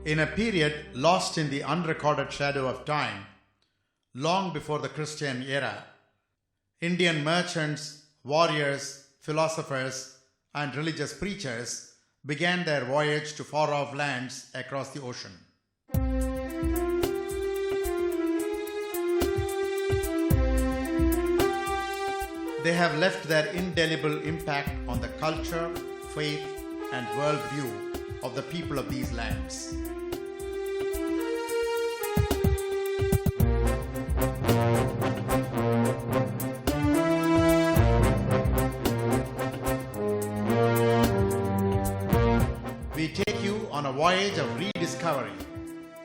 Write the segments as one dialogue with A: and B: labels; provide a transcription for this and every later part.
A: In a period lost in the unrecorded shadow of time, long before the Christian era, Indian merchants, warriors, philosophers, and religious preachers began their voyage to far-off lands across the ocean. They have left their indelible impact on the culture, faith, and worldview of the people of these lands. We take you on a voyage of rediscovery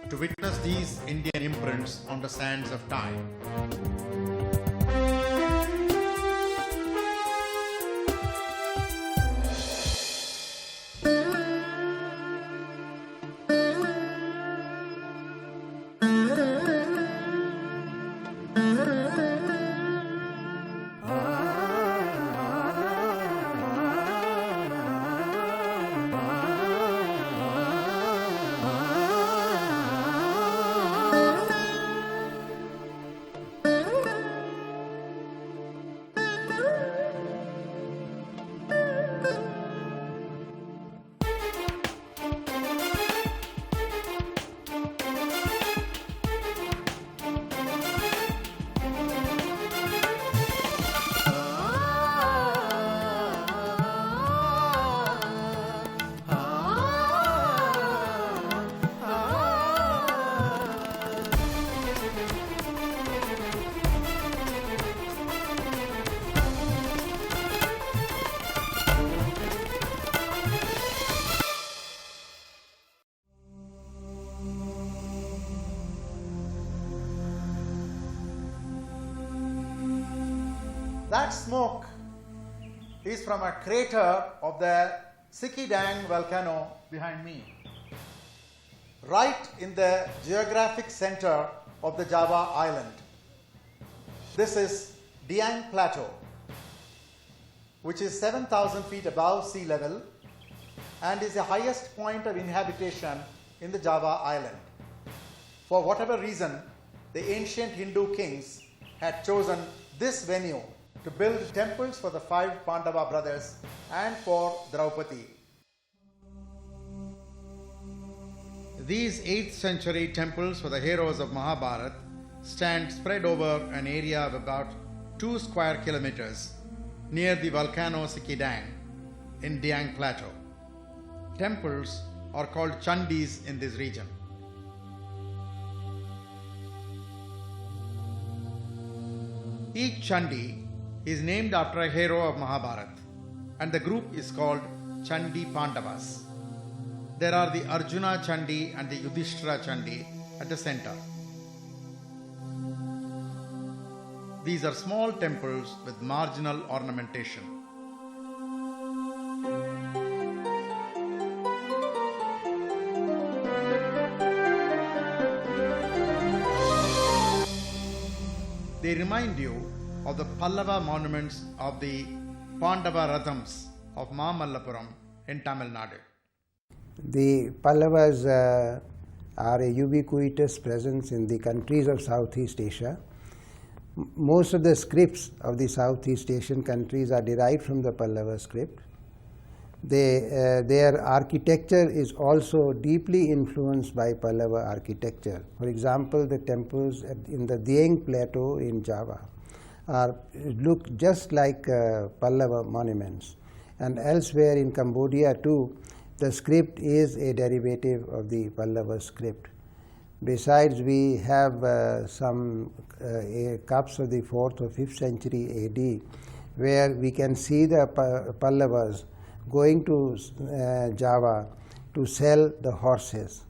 A: to witness these Indian imprints on the sands of time. That smoke is from a crater of the Sikidang volcano behind me, right in the geographic center of the Java island. This is Dieng Plateau, which is 7,000 feet above sea level and is the highest point of inhabitation in the Java island. For whatever reason, the ancient Hindu kings had chosen this venue to build temples for the 5 Pandava brothers and for Draupadi. These 8th century temples for the heroes of Mahabharata stand spread over an area of about 2 square kilometers near the volcano Sikidang in Dieng Plateau. Temples are called Chandis in this region. Each Chandi is named after a hero of Mahabharata, and the group is called Chandi Pandavas. There are the Arjuna Chandi and the Yudhishthira Chandi at the center. These are small temples with marginal ornamentation. They remind you of the Pallava monuments of the Pandava Rathams of Mamallapuram in Tamil Nadu.
B: The Pallavas are a ubiquitous presence in the countries of Southeast Asia. Most of the scripts of the Southeast Asian countries are derived from the Pallava script. Their architecture is also deeply influenced by Pallava architecture. For example, the temples in the Dieng Plateau in Java look just like Pallava monuments. And elsewhere in Cambodia too, the script is a derivative of the Pallava script. Besides, we have some cups of the 4th or 5th century AD where we can see the Pallavas going to Java to sell the horses.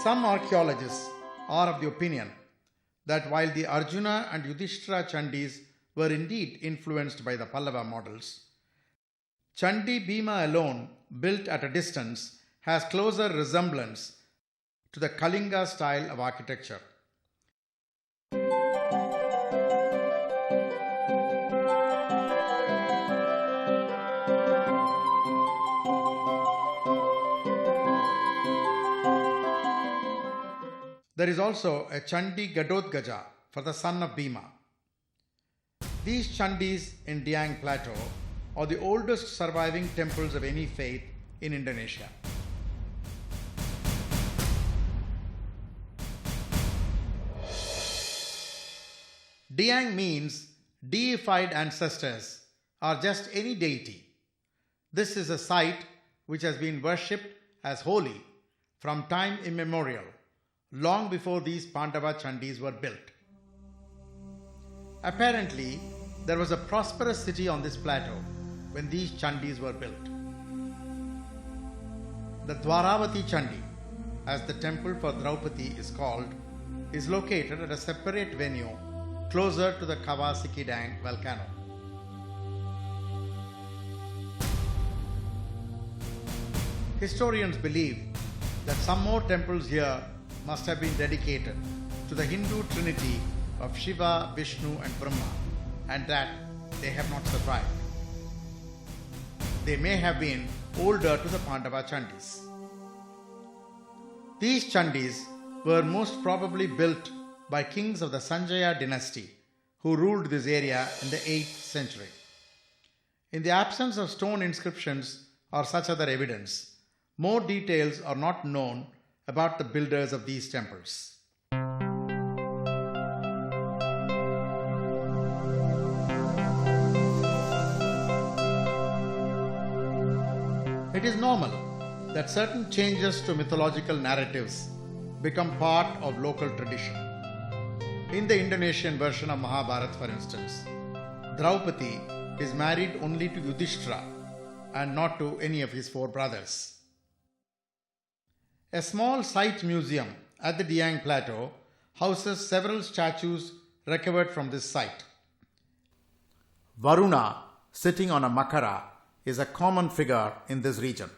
A: Some archaeologists are of the opinion that while the Arjuna and Yudhishthira Chandis were indeed influenced by the Pallava models, Chandi Bhima alone, built at a distance, has closer resemblance to the Kalinga style of architecture. There is also a Chandi Gadodgaja for the son of Bhima. These Chandis in Dieng Plateau are the oldest surviving temples of any faith in Indonesia. Dieng means deified ancestors or just any deity. This is a site which has been worshipped as holy from time immemorial, long before these Pandava Chandis were built. Apparently, there was a prosperous city on this plateau when these Chandis were built. The Dwaravati Chandi, as the temple for Draupadi is called, is located at a separate venue closer to the Kawasaki Dang volcano. Historians believe that some more temples here must have been dedicated to the Hindu trinity of Shiva, Vishnu and Brahma, and that they have not survived. They may have been older to the Pandava Chandis. These Chandis were most probably built by kings of the Sanjaya dynasty who ruled this area in the 8th century. In the absence of stone inscriptions or such other evidence, more details are not known about the builders of these temples. It is normal that certain changes to mythological narratives become part of local tradition. In the Indonesian version of Mahabharata, for instance, Draupadi is married only to Yudhishthira and not to any of his 4 brothers. A small site museum at the Dieng Plateau houses several statues recovered from this site. Varuna, sitting on a makara, is a common figure in this region.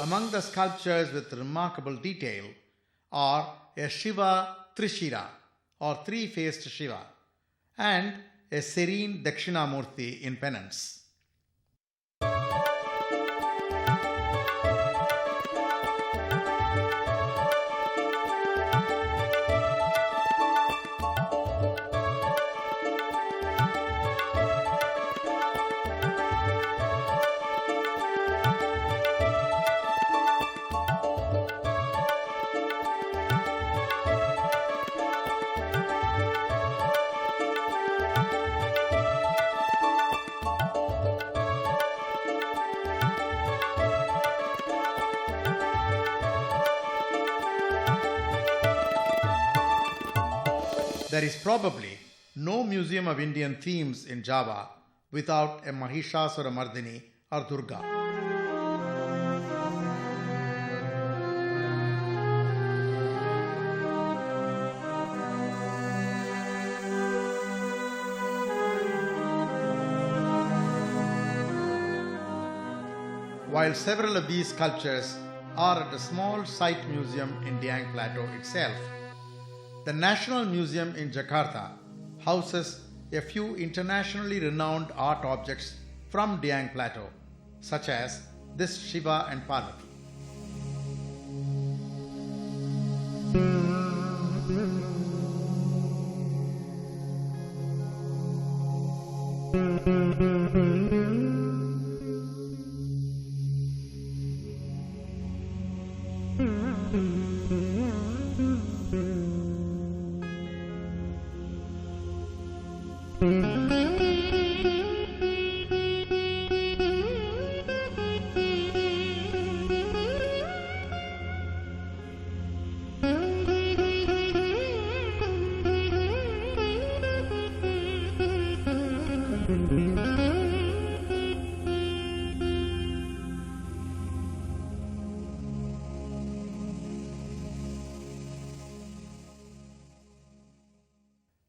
A: Among the sculptures with remarkable detail are a Shiva Trishira or three-faced Shiva and a serene Dakshinamurti in penance. There is probably no museum of Indian themes in Java without a Mahishasura Mardini or Durga. While several of these sculptures are at a small site museum in Dieng Plateau itself, the National Museum in Jakarta houses a few internationally renowned art objects from Dieng Plateau, such as this Shiva and Parvati.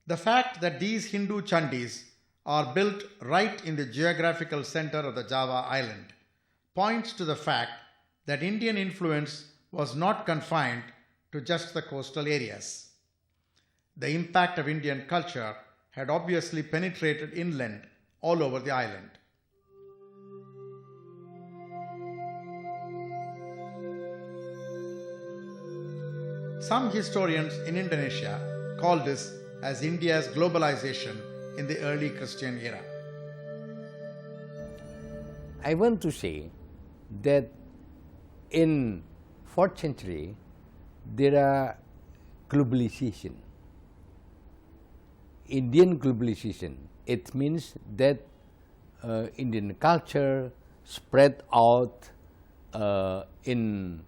A: The fact that these Hindu chandis are built right in the geographical center of the Java island points to the fact that Indian influence was not confined to just the coastal areas. The impact of Indian culture had obviously penetrated inland all over the island. Some historians in Indonesia call this as India's globalization in the early Christian era.
C: I want to say that in 4th century there are globalization. Indian globalization, it means that Indian culture spread out in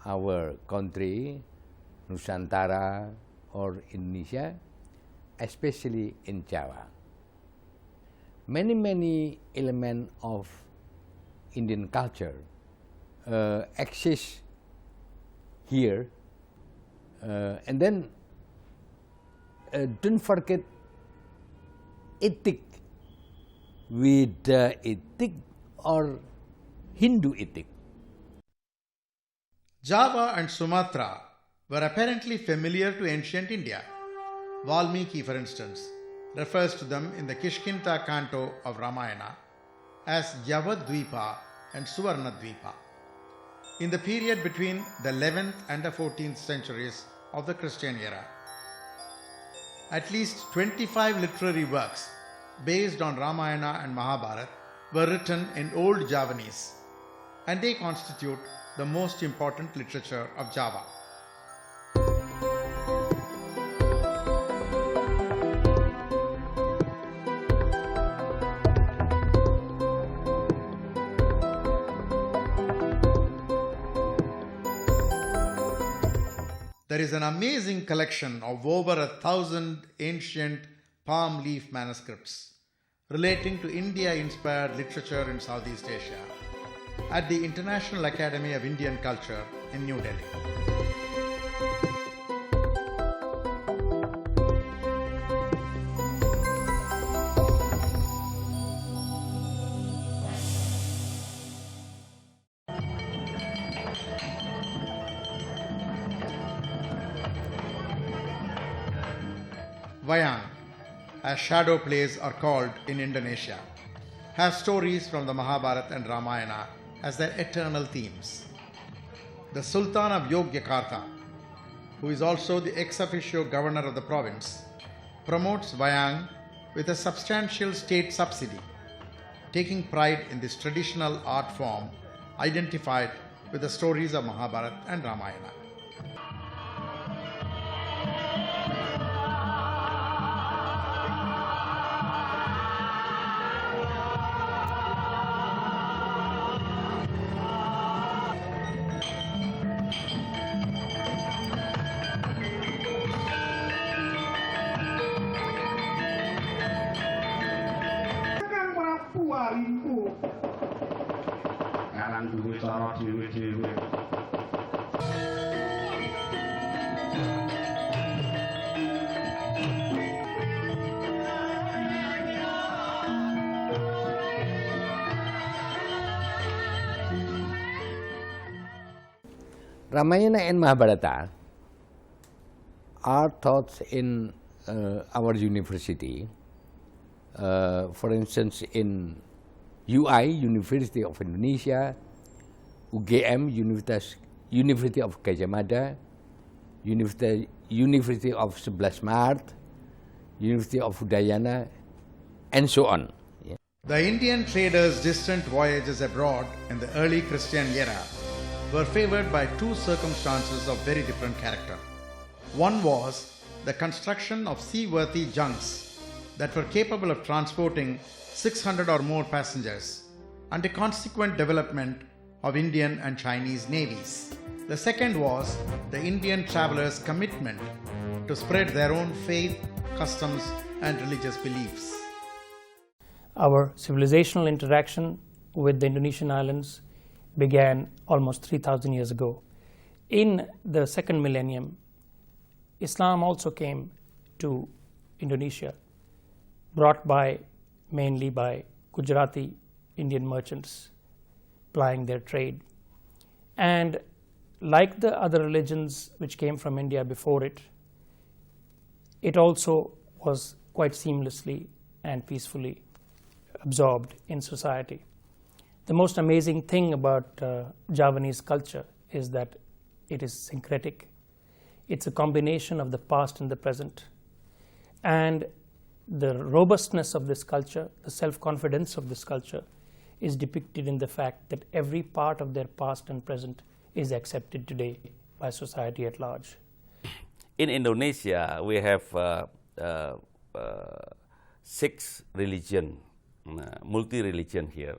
C: our country, Nusantara or Indonesia, especially in Java. Many elements of Indian culture exist here, and then don't forget ethic with ethic or Hindu ethic.
A: Java and Sumatra were apparently familiar to ancient India. Valmiki, for instance, refers to them in the Kishkinta canto of Ramayana as Yavadvipa and Suvarnadvipa. In the period between the 11th and the 14th centuries of the Christian era, at least 25 literary works based on Ramayana and Mahabharata were written in Old Javanese, and they constitute the most important literature of Java. There is an amazing collection of over 1,000 ancient palm leaf manuscripts relating to India-inspired literature in Southeast Asia at the International Academy of Indian Culture in New Delhi. Wayang, as shadow plays are called in Indonesia, have stories from the Mahabharata and Ramayana as their eternal themes. The Sultan of Yogyakarta, who is also the ex officio governor of the province, promotes Wayang with a substantial state subsidy, taking pride in this traditional art form identified with the stories of Mahabharata and Ramayana.
D: Ngarang duwe cara dhewe-dhewe.
C: Ramayana and Mahabharata are taught in our university. For instance, in UI, University of Indonesia, UGM, University of Gajah Mada, University of 11 Maret, University of Udayana, and so on. Yeah.
A: The Indian traders' distant voyages abroad in the early Christian era were favored by two circumstances of very different character. One was the construction of seaworthy junks that were capable of transporting 600 or more passengers, and the consequent development of Indian and Chinese navies. The second was the Indian travelers' commitment to spread their own faith, customs, and religious beliefs.
E: Our civilizational interaction with the Indonesian islands began almost 3,000 years ago. In the second millennium, Islam also came to Indonesia, brought by mainly by Gujarati Indian merchants plying their trade. And like the other religions which came from India before it, it also was quite seamlessly and peacefully absorbed in society. The most amazing thing about Javanese culture is that it is syncretic. It's a combination of the past and the present. And the robustness of this culture, the self-confidence of this culture, is depicted in the fact that every part of their past and present is accepted today by society at large.
F: In Indonesia, we have 6 religion, multi-religion here.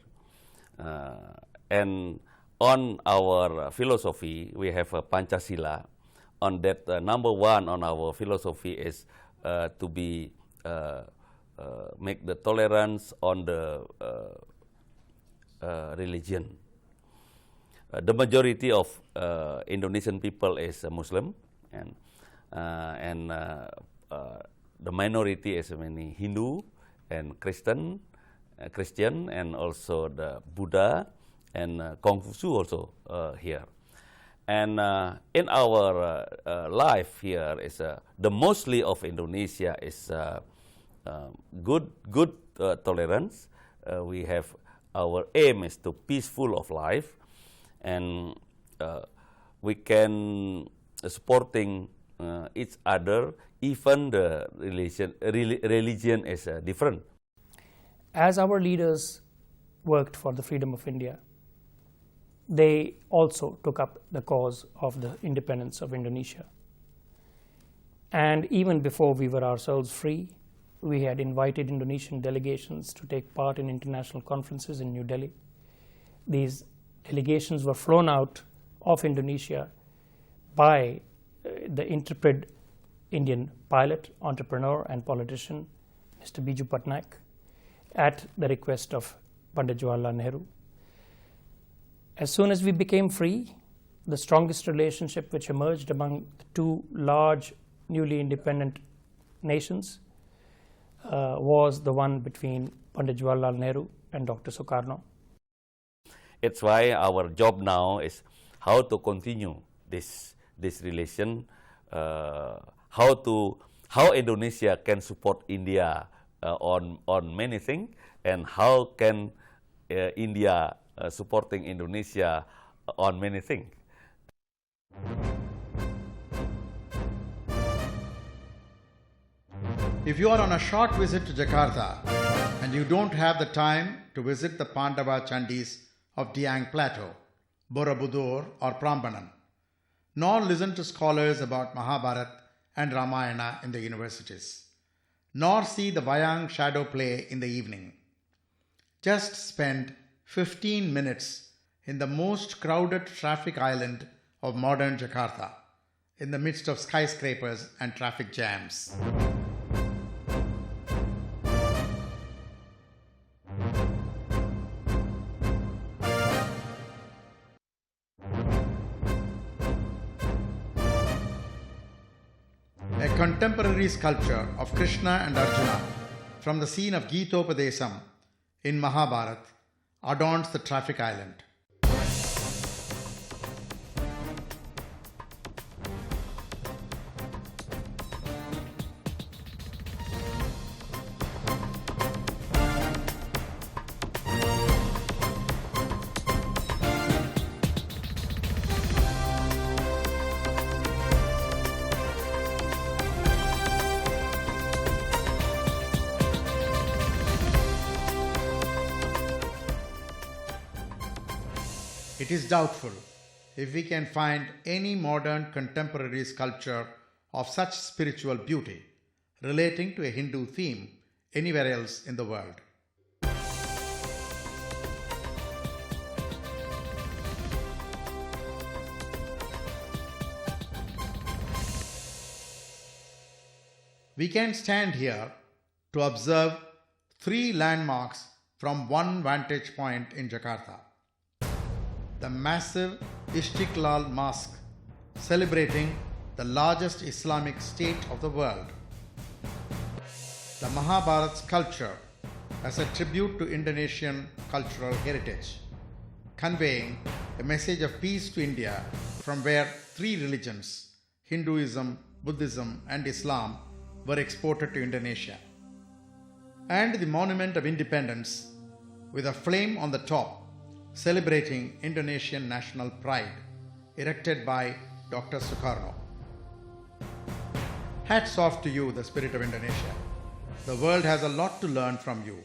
F: And on our philosophy, we have a Pancasila. On that, number 1 on our philosophy is to be make the tolerance on the religion. The majority of Indonesian people is Muslim, and the minority is many Hindu and Christian, and also the Buddha and Confucius also here. And in our life here is the mostly of Indonesia is good tolerance. We have our aim is to peaceful of life, and we can supporting each other even the religion is different.
E: As our leaders worked for the freedom of India, they also took up the cause of the independence of Indonesia. And even before we were ourselves free, we had invited Indonesian delegations to take part in international conferences in New Delhi. These delegations were flown out of Indonesia by the intrepid Indian pilot, entrepreneur and politician, Mr. Biju Patnaik, at the request of Pandit Jawaharlal Nehru. As soon as we became free, the strongest relationship which emerged among the 2 large newly independent nations was the one between Pandit Jawaharlal Nehru and Dr. Sukarno.
F: It's why our job now is how to continue this relation, how Indonesia can support India on many things, and how can India supporting Indonesia on many things.
A: If you are on a short visit to Jakarta and you don't have the time to visit the Pandava Chandis of Dieng Plateau, Borobudur or Prambanan, nor listen to scholars about Mahabharata and Ramayana in the universities, nor see the Wayang shadow play in the evening, just spend 15 minutes in the most crowded traffic island of modern Jakarta, in the midst of skyscrapers and traffic jams. A contemporary sculpture of Krishna and Arjuna from the scene of Geetopadesam in Mahabharata adorns the traffic island. It is doubtful if we can find any modern contemporary sculpture of such spiritual beauty relating to a Hindu theme anywhere else in the world. We can stand here to observe 3 landmarks from one vantage point in Jakarta. The massive Istiqlal Mosque, celebrating the largest Islamic state of the world. the Mahabharat sculpture as a tribute to Indonesian cultural heritage, conveying a message of peace to India from where three religions, Hinduism, Buddhism and Islam, were exported to Indonesia. And the Monument of Independence with a flame on the top celebrating Indonesian national pride, erected by Dr. Sukarno. Hats off to you, the spirit of Indonesia. The world has a lot to learn from you.